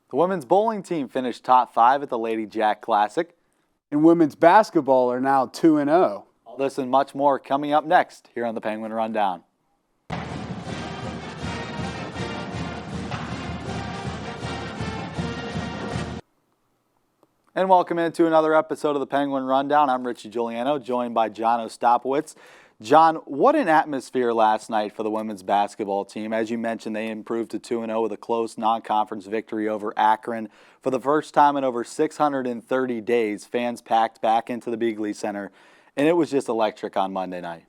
The women's bowling team finished top 5 at the Lady Jack Classic. And women's basketball are now 2-0. All this and much more coming up next here on the Penguin Rundown. And welcome into another episode of the Penguin Rundown. I'm Richie Giuliano, joined by John Ostapowicz. John, what an atmosphere last night for the women's basketball team. As you mentioned, they improved to 2-0 with a close non-conference victory over Akron. For the first time in over 630 days, fans packed back into the Beagley Center, and it was just electric on Monday night.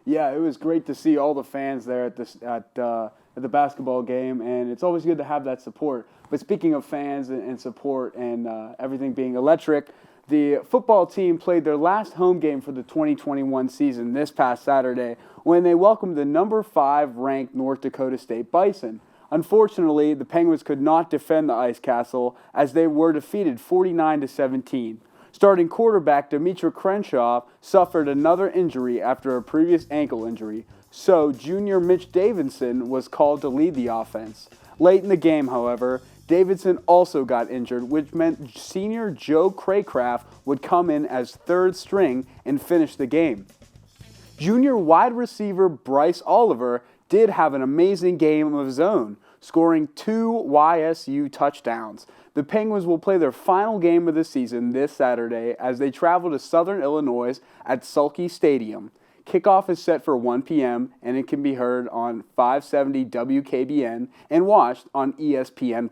Yeah, it was great to see all the fans there at the basketball game, and it's always good to have that support. But speaking of fans and support and everything being electric, the football team played their last home game for the 2021 season this past Saturday when they welcomed the number 5 ranked North Dakota State Bison. Unfortunately, the Penguins could not defend the Ice Castle as they were defeated 49-17. Starting quarterback Demetra Crenshaw suffered another injury after a previous ankle injury, so junior Mitch Davidson was called to lead the offense. Late in the game, however, Davidson also got injured, which meant senior Joe Craycraft would come in as third string and finish the game. Junior wide receiver Bryce Oliver did have an amazing game of his own, scoring 2 YSU touchdowns. The Penguins will play their final game of the season this Saturday as they travel to Southern Illinois at Sulky Stadium. Kickoff is set for 1 p.m. and it can be heard on 570 WKBN and watched on ESPN+.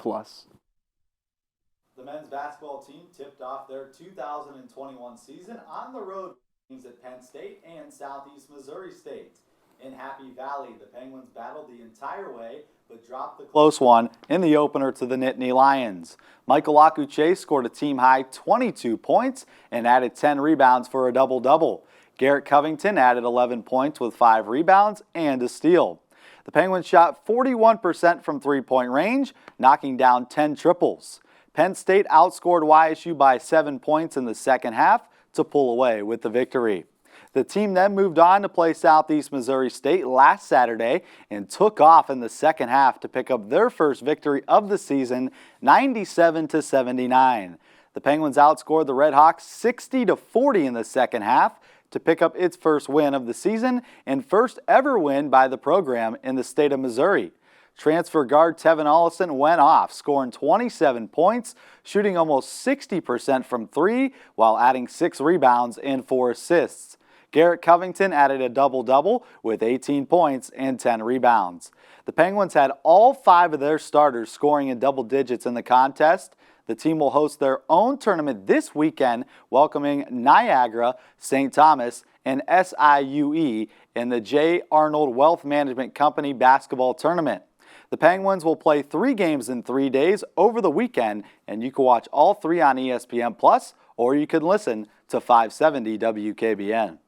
The men's basketball team tipped off their 2021 season on the road teams at Penn State and Southeast Missouri State. In Happy Valley, the Penguins battled the entire way, but dropped the close one in the opener to the Nittany Lions. Michael Akuche scored a team-high 22 points and added 10 rebounds for a double-double. Garrett Covington added 11 points with 5 rebounds and a steal. The Penguins shot 41% from three-point range, knocking down 10 triples. Penn State outscored YSU by 7 points in the second half to pull away with the victory. The team then moved on to play Southeast Missouri State last Saturday and took off in the second half to pick up their first victory of the season, 97-79. The Penguins outscored the Red Hawks 60-40 in the second half to pick up its first win of the season and first ever win by the program in the state of Missouri. Transfer guard Tevin Ollison went off, scoring 27 points, shooting almost 60% from 3 while adding 6 rebounds and 4 assists. Garrett Covington added a double-double with 18 points and 10 rebounds. The Penguins had all 5 of their starters scoring in double digits in the contest. The team will host their own tournament this weekend, welcoming Niagara, St. Thomas, and SIUE in the J. Arnold Wealth Management Company basketball tournament. The Penguins will play 3 games in 3 days over the weekend, and you can watch all 3 on ESPN+, or you can listen to 570 WKBN.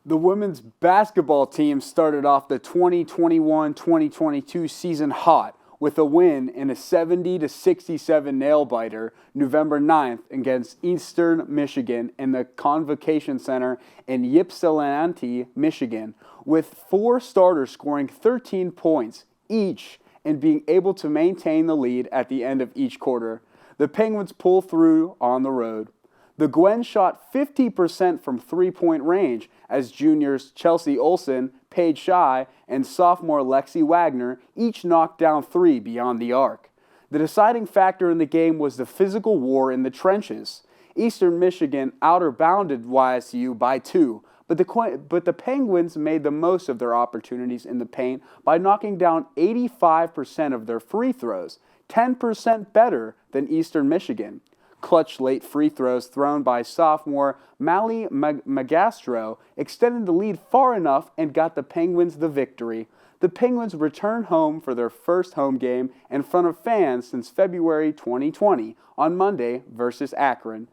The women's basketball team started off the 2021-2022 season hot with a win in a 70-67 nail-biter November 9th against Eastern Michigan in the Convocation Center in Ypsilanti, Michigan, with 4 starters scoring 13 points each and being able to maintain the lead at the end of each quarter. The Penguins pull through on the road. The Gwen shot 50% from three-point range as juniors Chelsea Olsen, Paige Shy, and sophomore Lexi Wagner each knocked down 3 beyond the arc. The deciding factor in the game was the physical war in the trenches. Eastern Michigan outer-bounded YSU by 2, but the Penguins made the most of their opportunities in the paint by knocking down 85% of their free throws, 10% better than Eastern Michigan. Clutch late free throws thrown by sophomore Mally Magastro extended the lead far enough and got the Penguins the victory. The Penguins return home for their first home game in front of fans since February 2020 on Monday versus Akron.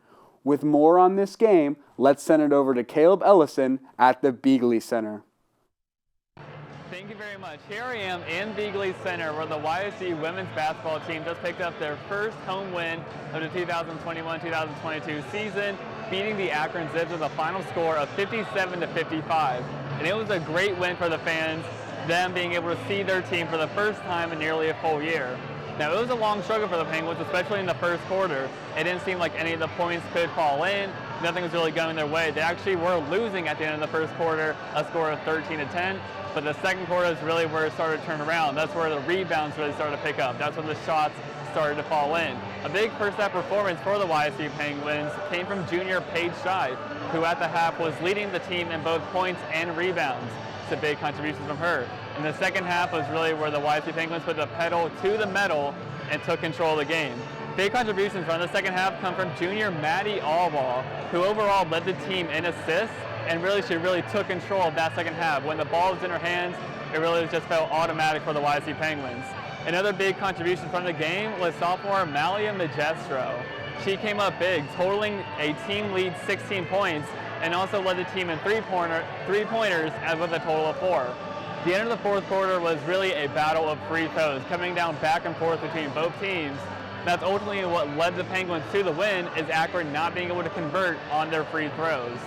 With more on this game, let's send it over to Caleb Ellison at the Beagley Center. Thank you very much. Here I am in Beagley Center where the YSU women's basketball team just picked up their first home win of the 2021-2022 season, beating the Akron Zips with a final score of 57-55. And it was a great win for the fans, them being able to see their team for the first time in nearly a full year. Now, it was a long struggle for the Penguins, especially in the first quarter. It didn't seem like any of the points could fall in. Nothing was really going their way. They actually were losing at the end of the first quarter, a score of 13-10. But the second quarter is really where it started to turn around. That's where the rebounds really started to pick up. That's when the shots started to fall in. A big first half performance for the YSU Penguins came from junior Paige Scheid, who at the half was leading the team in both points and rebounds. It's a big contribution from her. And the second half was really where the YSU Penguins put the pedal to the metal and took control of the game. Big contributions from the second half come from junior Maddie Allwall, who overall led the team in assists, and she really took control of that second half. When the ball was in her hands, it really just felt automatic for the YSU Penguins. Another big contribution from the game was sophomore Malia Magestro. She came up big, totaling a team lead 16 points, and also led the team in three-pointers with a total of 4. The end of the fourth quarter was really a battle of free throws, coming down back and forth between both teams. That's ultimately what led the Penguins to the win, is Akron not being able to convert on their free throws.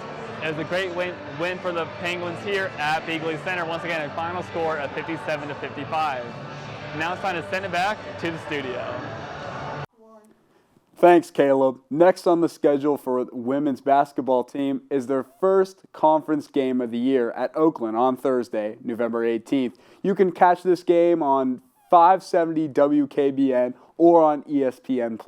It was a great win for the Penguins here at Beagley Center. Once again, a final score of 57-55. Now it's time to send it back to the studio. Thanks, Caleb. Next on the schedule for the women's basketball team is their first conference game of the year at Oakland on Thursday, November 18th. You can catch this game on 570 WKBN or on ESPN+.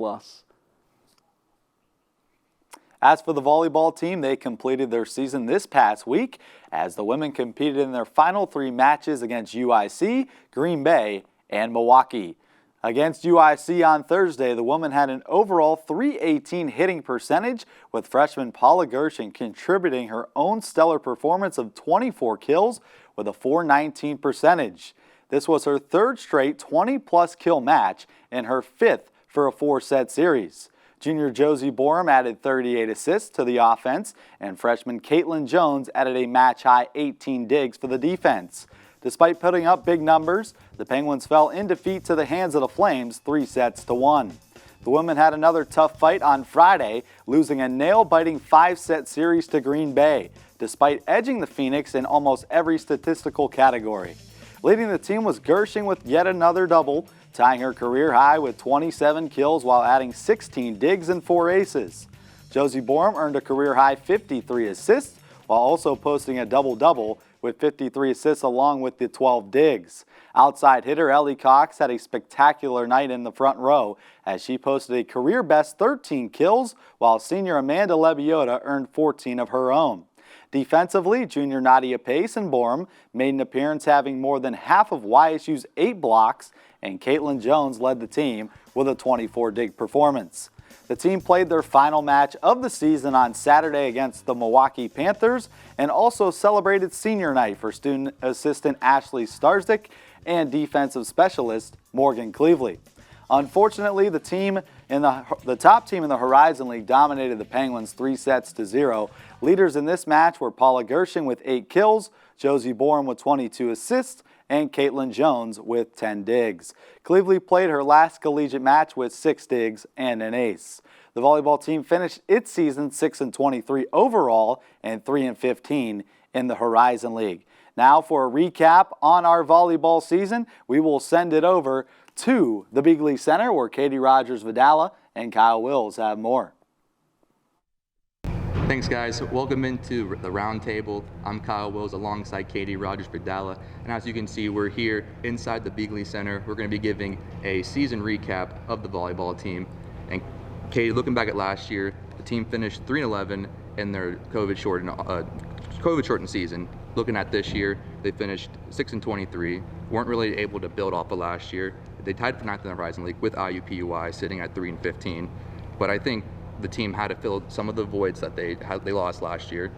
As for the volleyball team, they completed their season this past week as the women competed in their final 3 matches against UIC, Green Bay, and Milwaukee. Against UIC on Thursday, the women had an overall .318 hitting percentage, with freshman Paula Gershon contributing her own stellar performance of 24 kills with a .419 percentage. This was her 3rd straight 20-plus kill match and her 5th for a 4-set series. Junior Josie Borum added 38 assists to the offense, and freshman Caitlin Jones added a match-high 18 digs for the defense. Despite putting up big numbers, the Penguins fell in defeat to the hands of the Flames 3-1. The women had another tough fight on Friday, losing a nail-biting 5-set series to Green Bay, despite edging the Phoenix in almost every statistical category. Leading the team was Gershon with yet another double, tying her career high with 27 kills while adding 16 digs and 4 aces. Josie Borum earned a career-high 53 assists, while also posting a double-double with 53 assists along with the 12 digs. Outside hitter Ellie Cox had a spectacular night in the front row as she posted a career-best 13 kills, while senior Amanda Lebiota earned 14 of her own. Defensively, junior Nadia Pace and Borum made an appearance, having more than half of YSU's 8 blocks, and Caitlin Jones led the team with a 24-dig performance. The team played their final match of the season on Saturday against the Milwaukee Panthers and also celebrated senior night for student assistant Ashley Starzik and defensive specialist Morgan Cleveley. Unfortunately, the top team in the Horizon League dominated the Penguins 3-0. Leaders in this match were Paula Gershon with 8 kills, Josie Borum with 22 assists, and Caitlin Jones with 10 digs. Cleveley played her last collegiate match with 6 digs and an ace. The volleyball team finished its season 6-23 overall and 3-15 in the Horizon League. Now for a recap on our volleyball season, we will send it over to the Beagley Center, where Katie Rogers-Vidala and Kyle Wills have more. Thanks, guys. Welcome into the round table. I'm Kyle Wills alongside Katie Rogers-Vidala, and as you can see, we're here inside the Beagley Center. We're going to be giving a season recap of the volleyball team. And Katie, looking back at last year, the team finished 3-11 in their COVID-shortened season. Looking at this year, they finished 6-23. Weren't really able to build off of last year. They tied for 9th in the Horizon League with IUPUI sitting at 3-15. But I think the team had to fill some of the voids that they lost last year.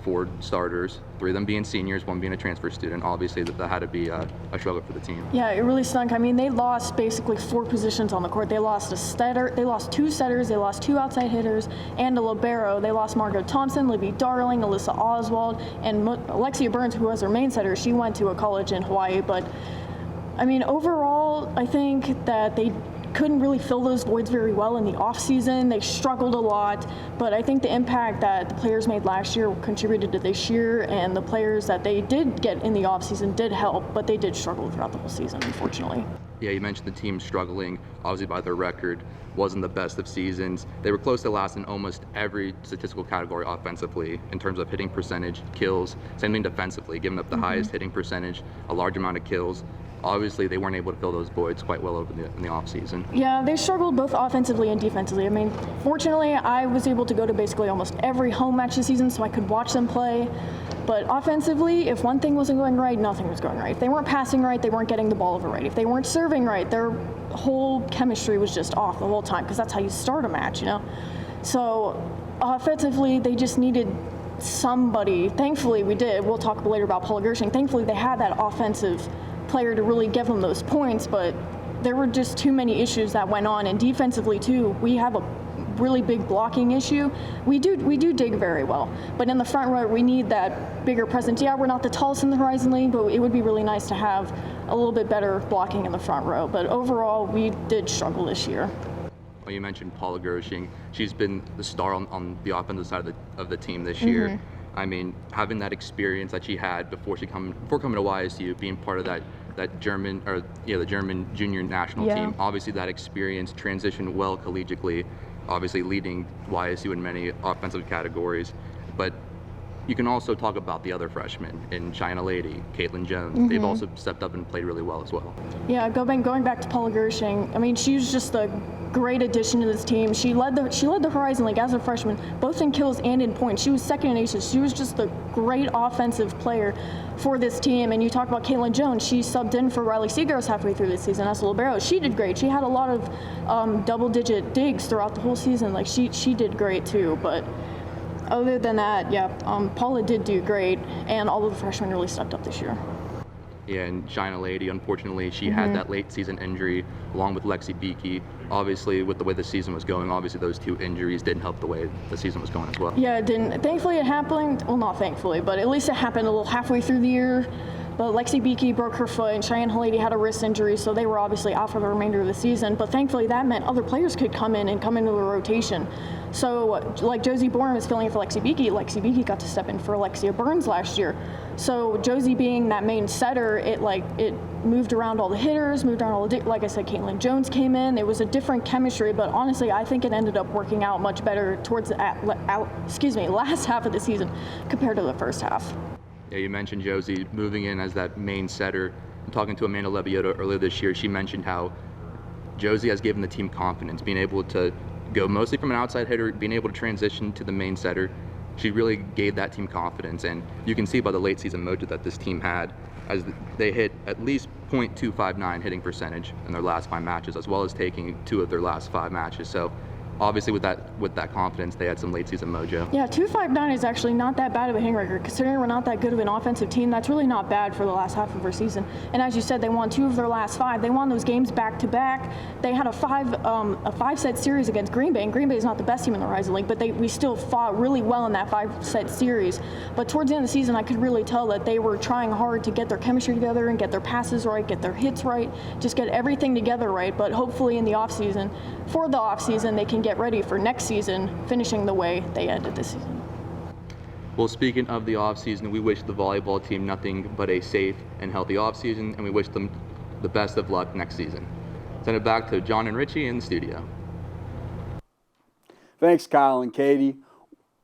4 starters, 3 of them being seniors, 1 being a transfer student. Obviously, that had to be a struggle for the team. Yeah, it really stunk. I mean, they lost basically 4 positions on the court. They lost a setter, they lost 2 setters, they lost 2 outside hitters, and a libero. They lost Margot Thompson, Libby Darling, Alyssa Oswald, and Alexia Burns, who was their main setter. She went to a college in Hawaii. But I mean, overall, I think that they couldn't really fill those voids very well in the offseason. They struggled a lot, but I think the impact that the players made last year contributed to this year, and the players that they did get in the offseason did help, but they did struggle throughout the whole season, unfortunately. Yeah, you mentioned the team struggling, obviously by their record, wasn't the best of seasons. They were close to last in almost every statistical category offensively in terms of hitting percentage, kills, same thing defensively, giving up the highest hitting percentage, a large amount of kills. Obviously, they weren't able to fill those voids quite well in the offseason. Yeah, they struggled both offensively and defensively. I mean, fortunately, I was able to go to basically almost every home match this season, so I could watch them play. But offensively, if one thing wasn't going right, nothing was going right. If they weren't passing right, they weren't getting the ball over right. If they weren't serving right, their whole chemistry was just off the whole time, because that's how you start a match, you know? So offensively, they just needed somebody. Thankfully, we did. We'll talk later about Paula Gershing. Thankfully, they had that offensive player to really give them those points, but there were just too many issues that went on. And defensively, too, we have a really big blocking issue. We do dig very well, but in the front row we need that bigger presence. Yeah, we're not the tallest in the Horizon League, but it would be really nice to have a little bit better blocking in the front row. But overall, we did struggle this year. Well, you mentioned Paula Gershing. She's been the star on the offensive side of the team this year. I mean, having that experience that she had before coming to YSU, being part of that German the German junior national team. Obviously, that experience transitioned well collegiately, obviously leading YSU in many offensive categories. But you can also talk about the other freshmen in China Lady, Caitlin Jones. They've also stepped up and played really well as well. Yeah, going back to Paula Gershing, I mean, she was just a great addition to this team. She led the Horizon League as a freshman, both in kills and in points. She was second in aces. She was just a great offensive player for this team. And you talk about Caitlin Jones. She subbed in for Riley Seagross halfway through the season as a libero. She did great. She had a lot of double-digit digs throughout the whole season. Like she did great too. But other than that, Paula did do great, and all of the freshmen really stepped up this year. Yeah, and China Lady, unfortunately, she had that late season injury along with Lexi Beakey. Obviously, with the way the season was going, obviously those two injuries didn't help the way the season was going as well. Yeah, it didn't. Thankfully, it happened. Well, not thankfully, but at least it happened a little halfway through the year. But Lexi Beakey broke her foot, and Cheyenne Halady had a wrist injury, so they were obviously out for the remainder of the season. But thankfully, that meant other players could come into the rotation. So, like Josie Bourne was filling in for Lexi Beakey got to step in for Alexia Burns last year. So Josie being that main setter, it moved around all the hitters, moved around all the, like I said, Caitlin Jones came in. It was a different chemistry, but honestly, I think it ended up working out much better towards the last half of the season compared to the first half. Yeah, you mentioned Josie moving in as that main setter. I'm talking to Amanda Leviota earlier this year. She mentioned how Josie has given the team confidence, being able to go mostly from an outside hitter, being able to transition to the main setter. She really gave that team confidence, and you can see by the late season mojo that this team had, as they hit at least .259 hitting percentage in their last 5 matches, as well as taking 2 of their last 5 matches. So obviously with that confidence, they had some late season mojo. Yeah, 259 is actually not that bad of a hitting record. Considering we're not that good of an offensive team, that's really not bad for the last half of our season. And as you said, they won 2 of their last 5. They won those games back to back. They had a 5-set series against Green Bay, and Green Bay is not the best team in the Horizon League, but we still fought really well in that 5-set series. But towards the end of the season, I could really tell that they were trying hard to get their chemistry together and get their passes right, get their hits right, just get everything together right. But hopefully in the offseason, they can get ready for next season, finishing the way they ended this season. Well, speaking of the offseason, we wish the volleyball team nothing but a safe and healthy offseason, and we wish them the best of luck next season. Send it back to John and Richie in the studio. Thanks, Kyle and Katie.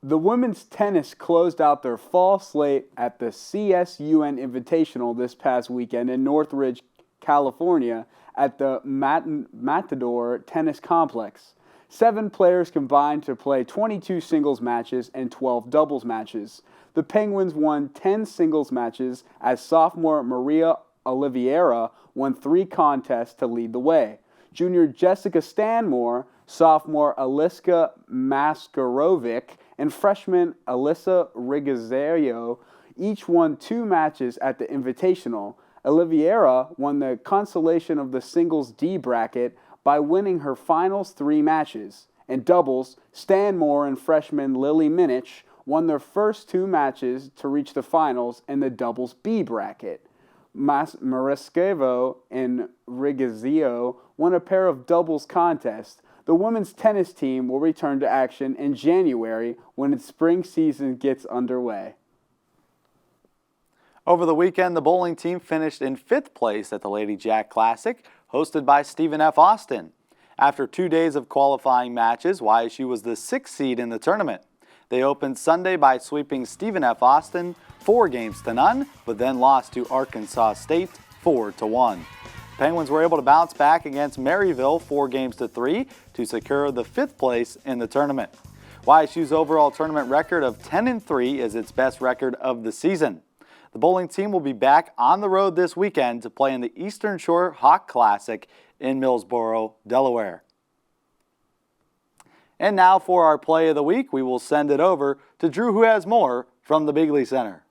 The women's tennis closed out their fall slate at the CSUN Invitational this past weekend in Northridge, California at the Matador Tennis Complex. 7 players combined to play 22 singles matches and 12 doubles matches. The Penguins won 10 singles matches as sophomore Maria Oliveira won 3 contests to lead the way. Junior Jessica Stanmore, sophomore Aliska Maskarovic, and freshman Alyssa Rigazario each won 2 matches at the Invitational. Oliveira won the consolation of the singles D bracket by winning her finals 3 matches. In doubles, Stanmore and freshman Lily Minich won their first 2 matches to reach the finals in the doubles B bracket. Mariskevo and Rigazio won a pair of doubles contests. The women's tennis team will return to action in January when its spring season gets underway. Over the weekend, the bowling team finished in 5th place at the Lady Jack Classic, hosted by Stephen F. Austin. After 2 days of qualifying matches, YSU was the 6th seed in the tournament. They opened Sunday by sweeping Stephen F. Austin 4-0, but then lost to Arkansas State 4-1. Penguins were able to bounce back against Maryville 4-3 to secure the 5th place in the tournament. YSU's overall tournament record of 10-3 is its best record of the season. The bowling team will be back on the road this weekend to play in the Eastern Shore Hawk Classic in Millsboro, Delaware. And now for our play of the week, we will send it over to Drew, who has more from the Bigley Center.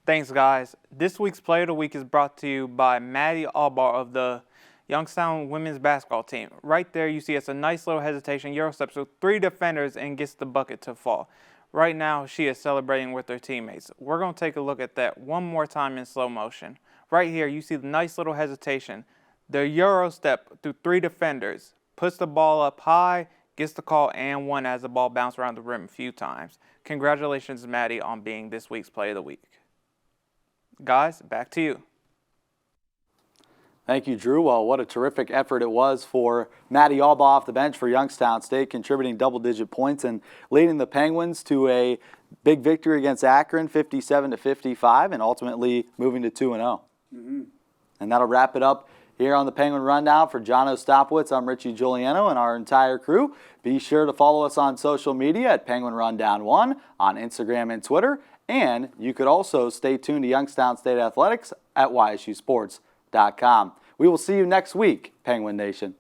Thanks, guys. This week's play of the week is brought to you by Maddie Albar of the Youngstown women's basketball team. Right there, you see it's a nice little hesitation. Euro steps with 3 defenders and gets the bucket to fall. Right now, she is celebrating with her teammates. We're going to take a look at that one more time in slow motion. Right here, you see the nice little hesitation. The Euro step through 3 defenders, puts the ball up high, gets the call and one as the ball bounced around the rim a few times. Congratulations, Maddie, on being this week's play of the week. Guys, back to you. Thank you, Drew. Well, what a terrific effort it was for Maddie Alba off the bench for Youngstown State, contributing double-digit points and leading the Penguins to a big victory against Akron, 57-55, and ultimately moving to 2-0. And that'll wrap it up here on the Penguin Rundown. For John Ostapowitz, I'm Richie Giuliano and our entire crew. Be sure to follow us on social media at Penguin Rundown 1 on Instagram and Twitter. And you could also stay tuned to Youngstown State Athletics at YSUSports.com. We will see you next week, Penguin Nation.